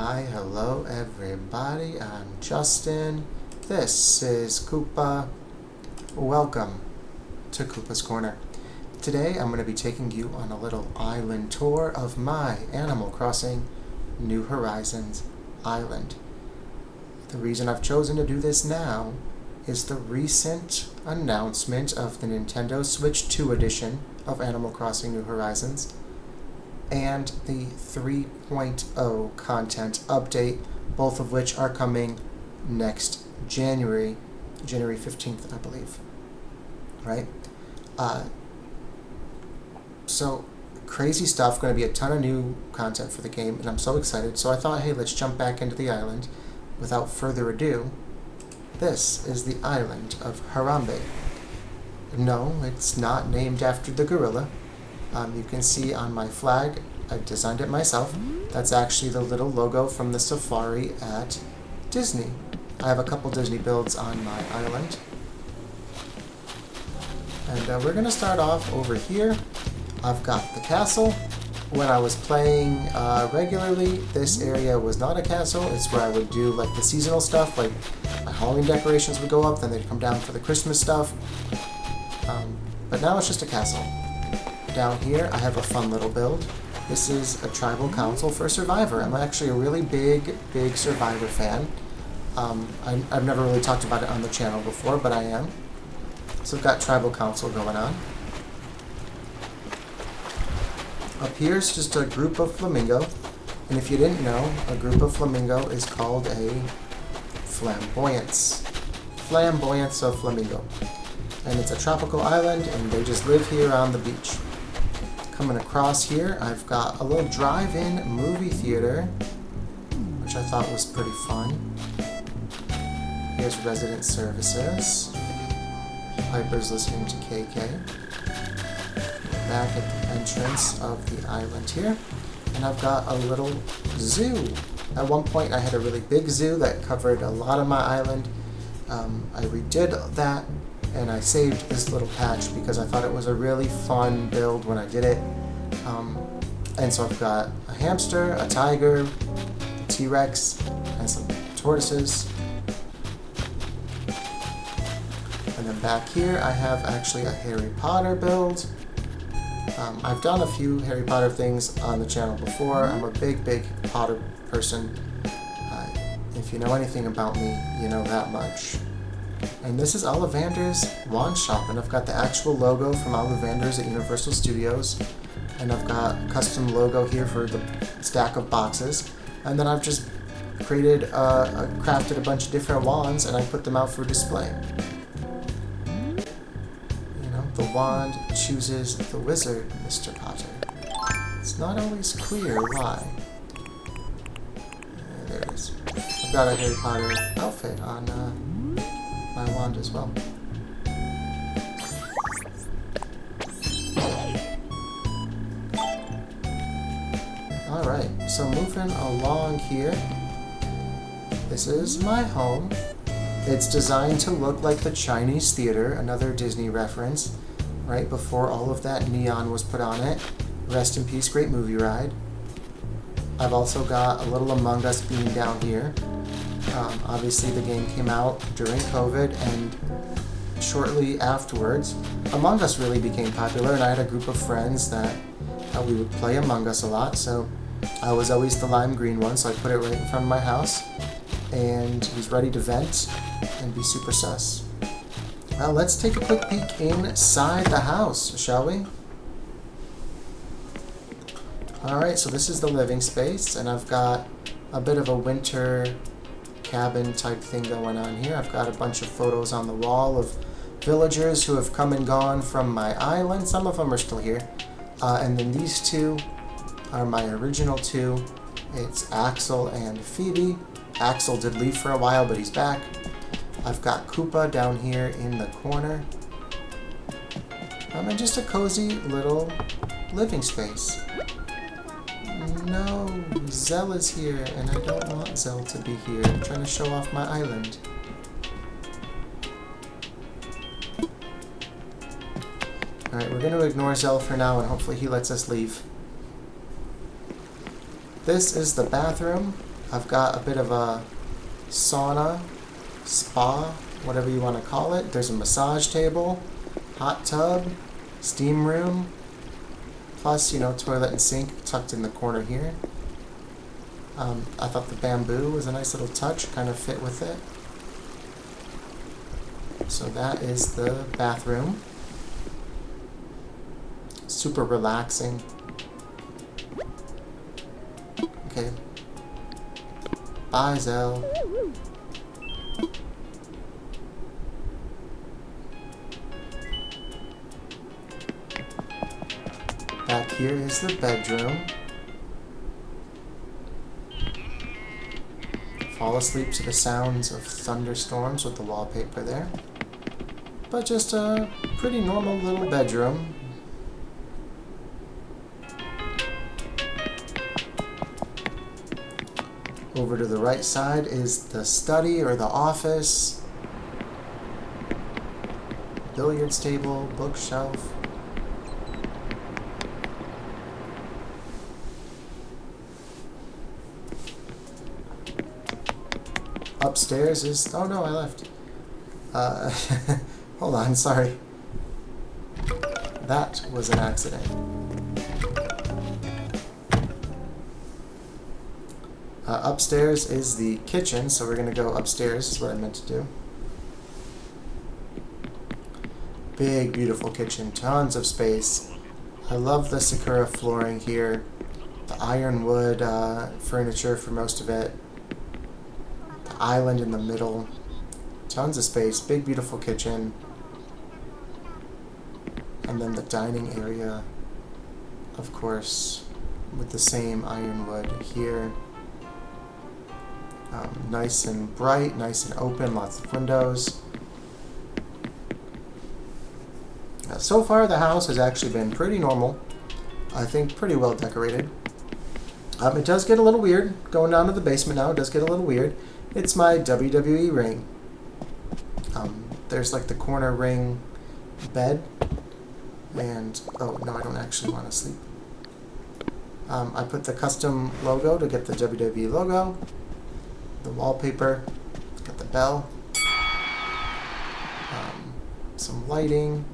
Hi, hello everybody, I'm Justin. This is Koopa. Welcome to Koopa's Corner. Today I'm going to be taking you on a little island tour of my Animal Crossing New Horizons island. The reason I've chosen to do this now is the recent announcement of the Nintendo Switch 2 edition of Animal Crossing New Horizons and the 3.0 content update, both of which are coming next January 15th, I believe. Right? So, crazy stuff, going to be a ton of new content for the game, and I'm so excited. So I thought, hey, let's jump back into the island. Without further ado, this is the Island of Harambe. No, it's not named after the gorilla. You can see on my flag, I designed it myself. That's actually the little logo from the safari at Disney. I have a couple Disney builds on my island. And we're going to start off over here. I've got the castle. When I was playing regularly, this area was not a castle. It's where I would do like the seasonal stuff, like my Halloween decorations would go up, then they'd come down for the Christmas stuff. But now it's just a castle. Down here, I have a fun little build. This is a tribal council for Survivor. I'm actually a really big Survivor fan. I've never really talked about it on the channel before, but I am. So I've got tribal council going on. Up here is just a group of flamingo. And if you didn't know, a group of flamingo is called a flamboyance. Flamboyance of flamingo. And it's a tropical island, and they just live here on the beach. Coming across here, I've got a little drive-in movie theater, which I thought was pretty fun. Here's resident services. Piper's listening to KK. Back at the entrance of the island here. And I've got a little zoo. At one point, I had a really big zoo that covered a lot of my island. I redid that. And I saved this little patch because I thought it was a really fun build when I did it. And so I've got a hamster, a tiger, a T-Rex, and some tortoises. And then back here I have actually a Harry Potter build. I've done a few Harry Potter things on the channel before. I'm a big Potter person. If you know anything about me, you know that much. And this is Ollivander's Wand Shop, and I've got the actual logo from Ollivander's at Universal Studios, and I've got a custom logo here for the stack of boxes, and then I've just crafted a bunch of different wands, and I put them out for display. You know, the wand chooses the wizard, Mr. Potter. It's not always clear why. There it is. I've got a Harry Potter outfit on my wand as well. Alright, so moving along here, this is my home. It's designed to look like the Chinese Theater, another Disney reference, right before all of that neon was put on it. Rest in peace, great movie ride. I've also got a little Among Us beam down here. Obviously the game came out during COVID, and shortly afterwards Among Us really became popular, and I had a group of friends that we would play Among Us a lot, so I was always the lime green one, so I put it right in front of my house and was ready to vent and be super sus. Well, let's take a quick peek inside the house, shall we? Alright, so this is the living space, and I've got a bit of a winter cabin type thing going on here. I've got a bunch of photos on the wall of villagers who have come and gone from my island. Some of them are still here. And then these two are my original two. It's Axel and Phoebe. Axel did leave for a while, but he's back. I've got Koopa down here in the corner. And just a cozy little living space. No, Zell is here, and I don't want Zell to be here. I'm trying to show off my island. Alright, we're going to ignore Zell for now, and hopefully he lets us leave. This is the bathroom. I've got a bit of a sauna, spa, whatever you want to call it. There's a massage table, hot tub, steam room, plus, toilet and sink tucked in the corner here. I thought the bamboo was a nice little touch, kind of fit with it. So that is the bathroom. Super relaxing. Okay. Bye, Zell. Back here is the bedroom. Fall asleep to the sounds of thunderstorms with the wallpaper there. But just a pretty normal little bedroom. Over to the right side is the study or the office. Billiards table, bookshelf. Upstairs is... Oh no, I left. Hold on, sorry. That was an accident. Upstairs is the kitchen, so we're going to go upstairs, is what I meant to do. Big, beautiful kitchen, tons of space. I love the Sakura flooring here. The ironwood furniture for most of it. The island in the middle. Tons of space, big, beautiful kitchen. And then the dining area, of course, with the same ironwood here. Nice and bright, nice and open, lots of windows. So far the house has actually been pretty normal. I think pretty well decorated. It does get a little weird. Going down to the basement now, it does get a little weird. It's my WWE ring. There's like the corner ring bed. And, oh no, I don't actually want to sleep. I put the custom logo to get the WWE logo. The wallpaper, got the bell, some lighting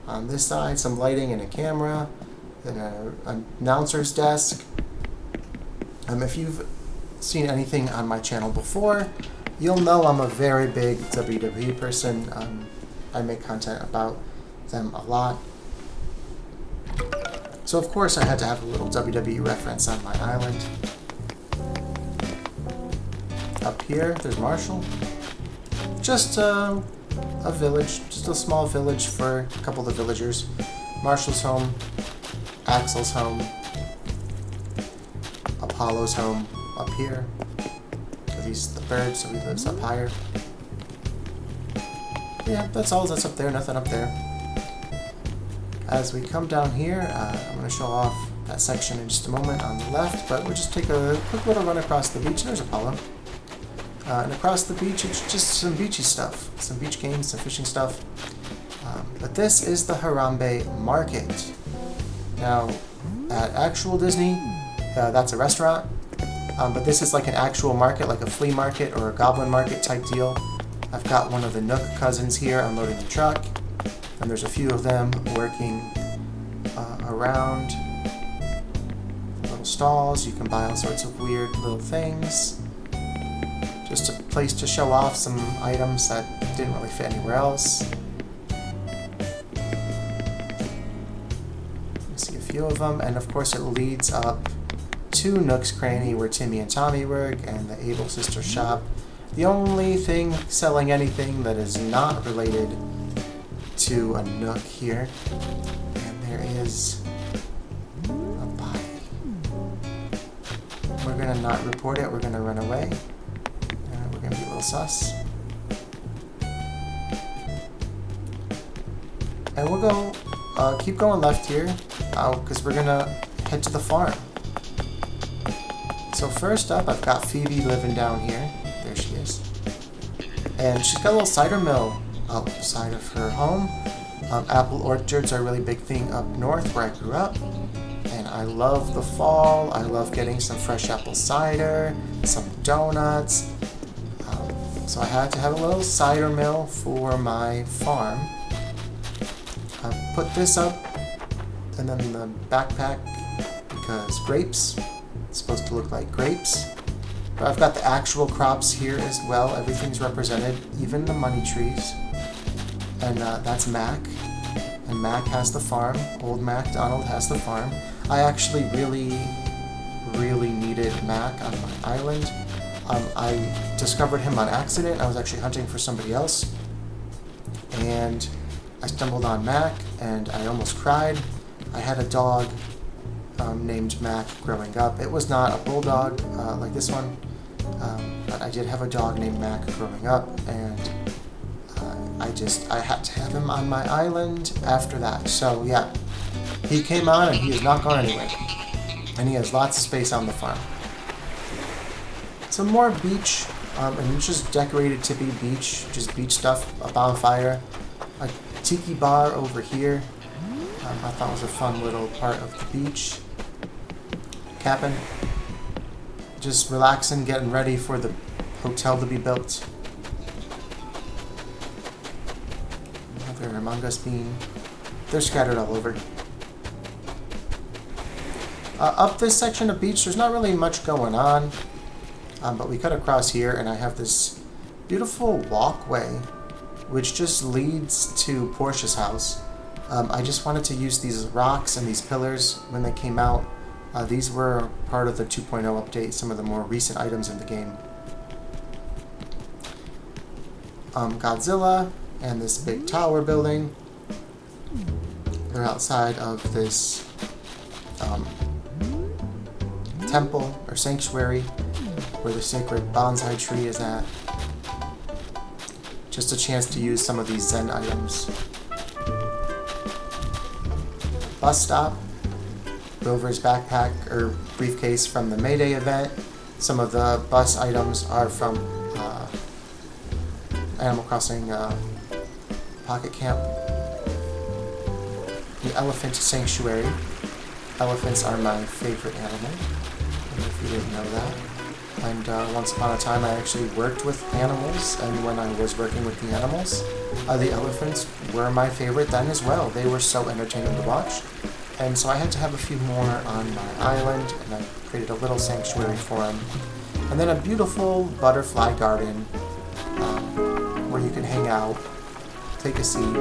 on this side, some lighting and a camera, then an announcer's desk. If you've seen anything on my channel before, you'll know I'm a very big WWE person. I make content about them a lot. So of course I had to have a little WWE reference on my island. Up here, there's Marshall. Just a village, just a small village for a couple of the villagers. Marshall's home, Axel's home, Apollo's home up here. Because he's the bird, so he lives up higher. Yeah, that's all that's up there, nothing up there. As we come down here, I'm going to show off that section in just a moment on the left, but we'll just take a quick little run across the beach. There's Apollo. And across the beach, it's just some beachy stuff. Some beach games, some fishing stuff. But this is the Harambe Market. Now, at actual Disney, that's a restaurant. But this is like an actual market, like a flea market or a goblin market type deal. I've got one of the Nook cousins here unloading the truck. And there's a few of them working around little stalls. You can buy all sorts of weird little things. Just a place to show off some items that didn't really fit anywhere else. You see a few of them, and of course it leads up to Nook's Cranny, where Timmy and Tommy work, and the Able Sister shop. The only thing selling anything that is not related to a Nook here, and there is a body. We're gonna not report it, we're gonna run away. We're gonna be a little sus. And we'll go, keep going left here, because we're gonna head to the farm. So first up, I've got Phoebe living down here. There she is. And she's got a little cider mill outside of her home. Apple orchards are a really big thing up north where I grew up. And I love the fall. I love getting some fresh apple cider, some donuts. So I had to have a little cider mill for my farm. I put this up, and then the backpack, because grapes, it's supposed to look like grapes. But I've got the actual crops here as well. Everything's represented, even the money trees. And that's Mac. And Mac has the farm. Old MacDonald has the farm. I actually really needed Mac on my island. I discovered him on accident. I was actually hunting for somebody else. And I stumbled on Mac, and I almost cried. I had a dog named Mac growing up. It was not a bulldog like this one, but I did have a dog named Mac growing up, and I had to have him on my island after that. So yeah, he came on, and he is not gone anywhere. And he has lots of space on the farm. Some more beach, and it's just decorated to be beach, just beach stuff, a bonfire, a tiki bar over here. I thought it was a fun little part of the beach. Cabin, just relaxing, getting ready for the hotel to be built. Another Among Us bean. They're scattered all over. Up this section of beach, there's not really much going on. But we cut across here, and I have this beautiful walkway, which just leads to Portia's house. I just wanted to use these rocks and these pillars when they came out. These were part of the 2.0 update, some of the more recent items in the game. Godzilla and this big tower building. They're outside of this temple or sanctuary, where the sacred bonsai tree is at. Just a chance to use some of these Zen items. Bus stop. Rover's backpack or briefcase from the Mayday event. Some of the bus items are from Animal Crossing Pocket Camp. The elephant sanctuary. Elephants are my favorite animal, if you didn't know that. And once upon a time, I actually worked with animals, and when I was working with the animals, the elephants were my favorite then as well. They were so entertaining to watch, and so I had to have a few more on my island, and I created a little sanctuary for them. And then a beautiful butterfly garden where you can hang out, take a seat.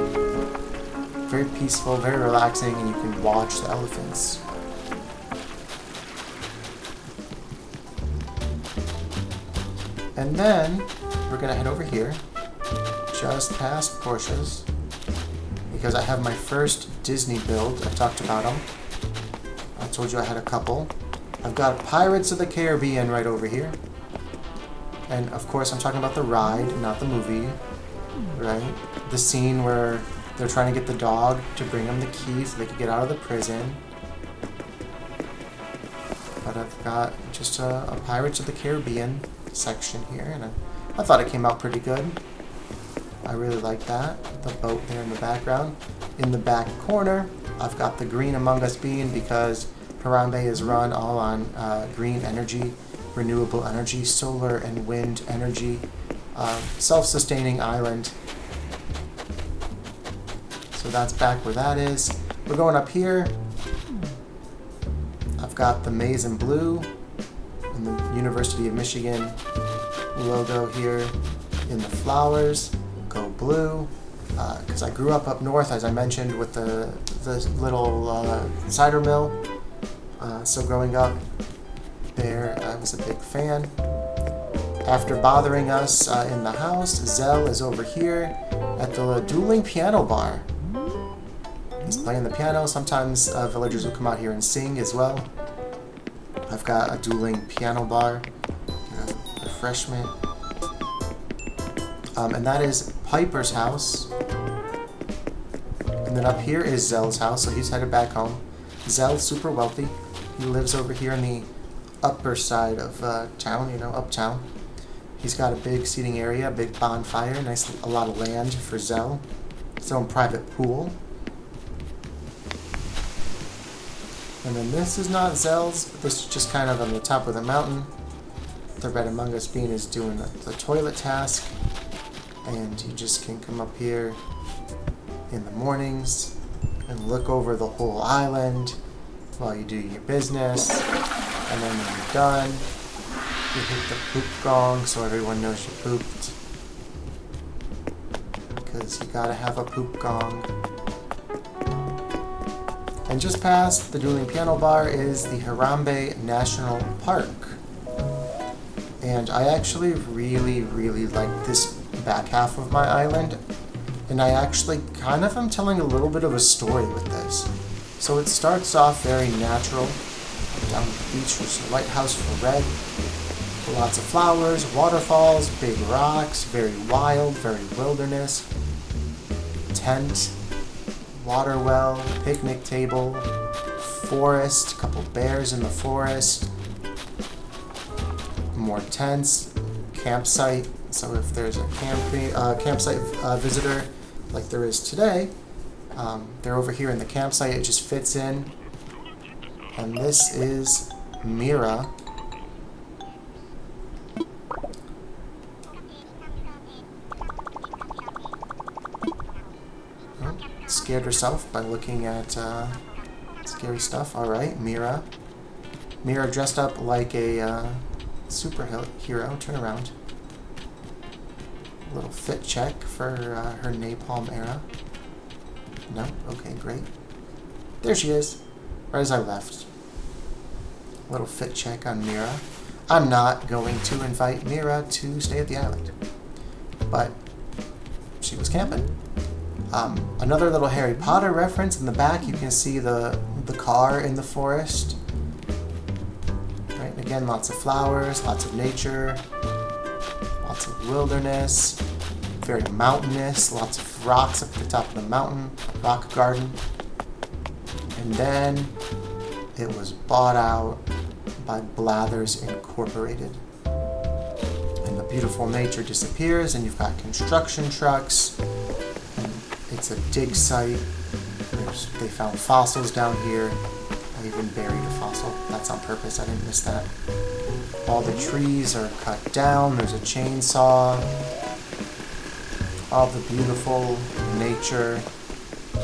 Very peaceful, very relaxing, and you can watch the elephants. And then we're gonna head over here, just past Portia's, because I have my first Disney build. I talked about them. I told you I had a couple. I've got Pirates of the Caribbean right over here. And of course I'm talking about the ride, not the movie, right? The scene where they're trying to get the dog to bring them the keys so they could get out of the prison. But I've got just a Pirates of the Caribbean section here, and I thought it came out pretty good. I really like that. The boat there in the background. In the back corner, I've got the green Among Us bean because Harambe is run all on green energy, renewable energy, solar and wind energy, self-sustaining island. So that's back where that is. We're going up here. I've got the maize and blue and the University of Michigan logo here in the flowers. Go blue. Because I grew up north, as I mentioned, with the little cider mill. So growing up there, I was a big fan. After bothering us in the house, Zell is over here at the dueling piano bar. He's playing the piano. Sometimes villagers will come out here and sing as well. I've got a dueling piano bar, refreshment. And that is Piper's house. And then up here is Zell's house, so he's headed back home. Zell's super wealthy. He lives over here in the upper side of town, uptown. He's got a big seating area, a big bonfire, a lot of land for Zell. His own private pool. And then this is not Zell's, but this is just kind of on the top of the mountain. The Red Among Us bean is doing the toilet task. And you just can come up here in the mornings and look over the whole island while you do your business. And then when you're done, you hit the poop gong so everyone knows you pooped. Because you gotta have a poop gong. And just past the dueling piano bar is the Harambe National Park. And I actually really, really like this back half of my island. And I actually kind of am telling a little bit of a story with this. So it starts off very natural. Down at the beach, there's a lighthouse for red. Lots of flowers, waterfalls, big rocks, very wild, very wilderness. Tent, water well, picnic table, forest, a couple bears in the forest, more tents, campsite. So if there's a campsite visitor like there is today, they're over here in the campsite. It just fits in. And this is Mira. Scared herself by looking at scary stuff. Alright, Mira. Mira dressed up like a superhero. Turn around. A little fit check for her napalm era. No? Okay, great. There she is. Right as I left. A little fit check on Mira. I'm not going to invite Mira to stay at the island. But she was camping. Another little Harry Potter reference in the back. You can see the car in the forest. Right, and again, lots of flowers, lots of nature, lots of wilderness, very mountainous, lots of rocks up at the top of the mountain, rock garden. And then it was bought out by Blathers Incorporated. And the beautiful nature disappears, and you've got construction trucks. It's a dig site. They found fossils down here. I even buried a fossil. That's on purpose. I didn't miss that. All the trees are cut down. There's a chainsaw. All the beautiful nature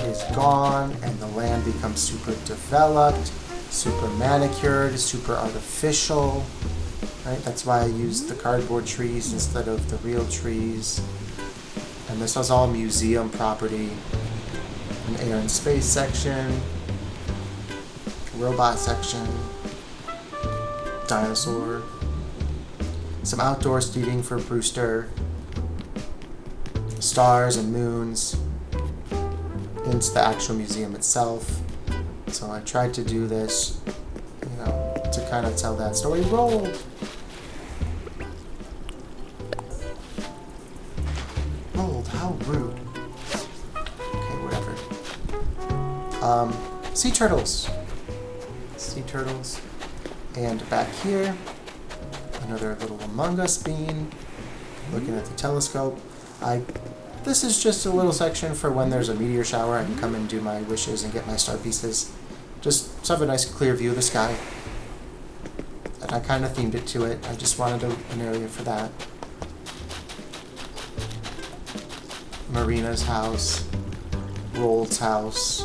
is gone, and the land becomes super developed, super manicured, super artificial. Right? That's why I used the cardboard trees instead of the real trees. And this was all museum property. An air and space section, robot section, dinosaur, some outdoor seating for Brewster, stars and moons, into the actual museum itself. So I tried to do this, to kind of tell that story. Roll! How rude. Okay, whatever. Sea turtles. Sea turtles. And back here, another little Among Us bean. Looking at the telescope. This is just a little section for when there's a meteor shower. I can come and do my wishes and get my star pieces. Just so I have a nice clear view of the sky. And I kind of themed it to it. I just wanted an area for that. Marina's house, Rold's house.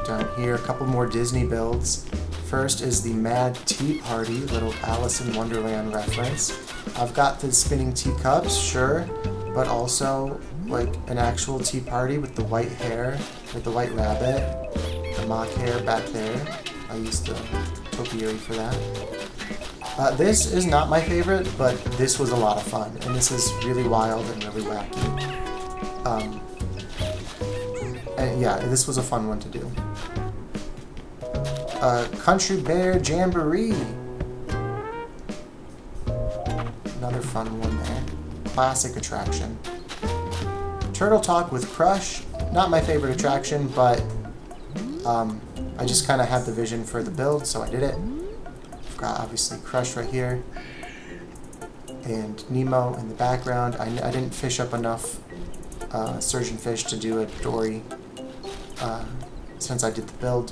Down here, a couple more Disney builds. First is the Mad Tea Party, little Alice in Wonderland reference. I've got the spinning teacups, sure, but also like an actual tea party with the white hair, with the white rabbit, the mock hair back there. I used the topiary for that. This is not my favorite, but this was a lot of fun, and this is really wild and really wacky. And yeah, this was a fun one to do. Country Bear Jamboree. Another fun one there. Classic attraction. Turtle Talk with Crush. Not my favorite attraction, but I just kind of had the vision for the build, so I did it. Got obviously Crush right here, and Nemo in the background. I didn't fish up enough surgeon fish to do a dory since I did the build.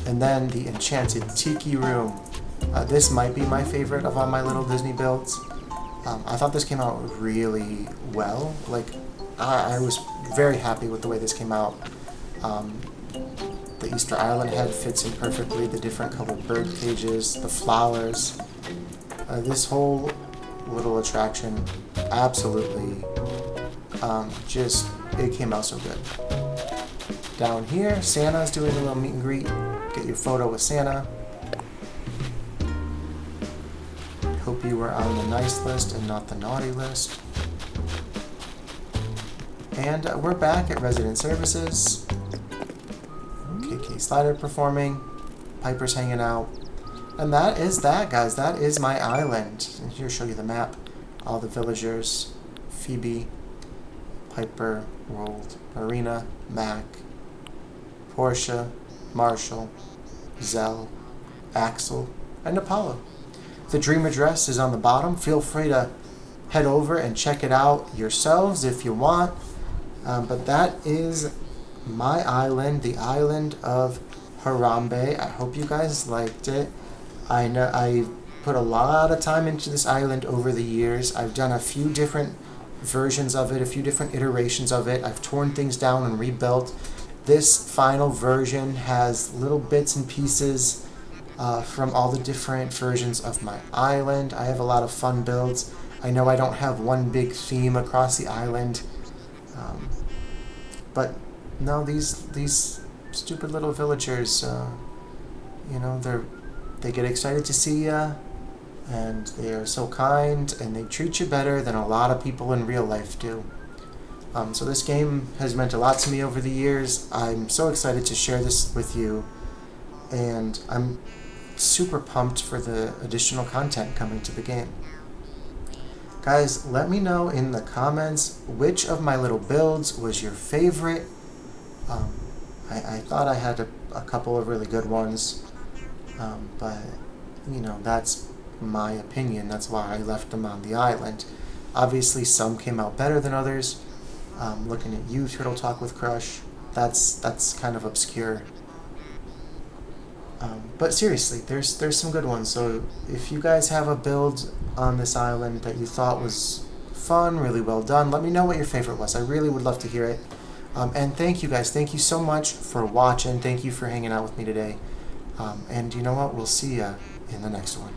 And then the Enchanted Tiki Room. This might be my favorite of all my little Disney builds. I thought this came out really well. Like, I was very happy with the way this came out. The Easter Island head fits in perfectly, the different colored bird cages, the flowers. This whole little attraction, absolutely, it came out so good. Down here, Santa's doing a little meet and greet. Get your photo with Santa. Hope you were on the nice list and not the naughty list. And we're back at Resident Services. KK Slider performing. Piper's hanging out. And that is that, guys. That is my island. And here, show you the map. All the villagers. Phoebe, Piper, Roald, Marina, Mac, Portia, Marshall, Zell, Axel, and Apollo. The Dream Address is on the bottom. Feel free to head over and check it out yourselves if you want. But that is my island, the Island of Harambe. I hope you guys liked it. I know I put a lot of time into this island over the years. I've done a few different versions of it, a few different iterations of it. I've torn things down and rebuilt. This final version has little bits and pieces from all the different versions of my island. I have a lot of fun builds. I know I don't have one big theme across the island, but no, these stupid little villagers, you know, they get excited to see ya, and they are so kind, and they treat you better than a lot of people in real life do. So this game has meant a lot to me over the years. I'm so excited to share this with you, and I'm super pumped for the additional content coming to the game. Guys, let me know in the comments which of my little builds was your favorite. I thought I had a couple of really good ones, but you know, that's my opinion. That's why I left them on the island. Obviously, some came out better than others. Looking at you, Turtle Talk with Crush, that's kind of obscure. But seriously, there's some good ones. So if you guys have a build on this island that you thought was fun, really well done, let me know what your favorite was. I really would love to hear it. And thank you guys. Thank you so much for watching. Thank you for hanging out with me today. And you know what? We'll see ya in the next one.